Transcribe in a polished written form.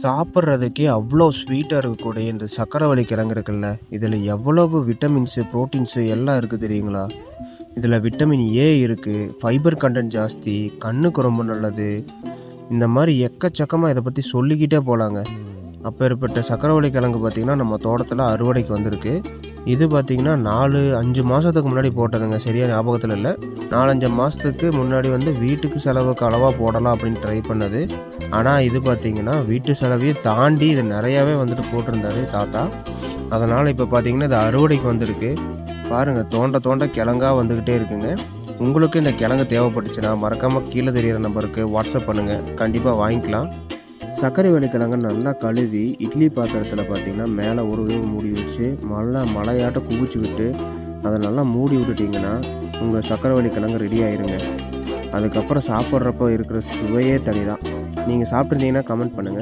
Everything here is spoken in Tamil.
சாப்பிட்றதுக்கே அவ்வளோ ஸ்வீட்டாக இருக்கக்கூடிய இந்த சக்கரவள்ளி கிழங்கு இருக்குல்ல, இதில் எவ்வளவு விட்டமின்ஸு, புரோட்டீன்ஸு எல்லாம் இருக்குது தெரியுங்களா? இதில் விட்டமின் ஏ இருக்குது, ஃபைபர் கண்டென்ட் ஜாஸ்தி, கண்ணுக்கு ரொம்ப நல்லது. இந்த மாதிரி எக்கச்சக்கமாக இதை பற்றி சொல்லிக்கிட்டே போகலாங்க. அப்பேற்பட்ட சக்கரவள்ளி கிழங்கு பார்த்திங்கன்னா நம்ம தோட்டத்தில் அறுவடைக்கு வந்திருக்கு. இது பார்த்திங்கன்னா 4-5 மாதத்துக்கு முன்னாடி போட்டதுங்க. சரியாக ஞாபகத்தில் இல்லை. 4-5 மாதத்துக்கு முன்னாடி வீட்டுக்கு செலவுக்கு அளவாக போடலாம் அப்படின்னு ட்ரை பண்ணது. ஆனால் இது பார்த்திங்கன்னா வீட்டு செலவையே தாண்டி இது நிறையாவே போட்டிருந்தாரு தாத்தா. அதனால் இப்போ பார்த்திங்கன்னா இது அறுவடைக்கு வந்திருக்கு. பாருங்கள், தோண்ட தோண்ட கிழங்கா வந்துக்கிட்டே இருக்குங்க. உங்களுக்கு இந்த கிழங்கு தேவைப்பட்டுச்சுன்னா மறக்காமல் கீழே தெரிகிற நம்பருக்கு வாட்ஸ்அப் பண்ணுங்கள். கண்டிப்பாக வாங்கிக்கலாம். சர்க்கரை கிழங்கு நல்லா கழுவி இட்லி பாத்திரத்தில் பார்த்திங்கன்னா மேலே ஒரு வேவு மூடி வச்சு மழையாட்ட குவிச்சு விட்டு அதை நல்லா மூடி விட்டுட்டிங்கன்னா உங்கள் சர்க்கரை கிழங்கு ரெடி ஆயிருங்க. அதுக்கப்புறம் சாப்பிட்றப்போ இருக்கிற சுவையே தனி தான். நீங்கள் சாப்பிட்ருந்தீங்கன்னா கமெண்ட் பண்ணுங்கள்.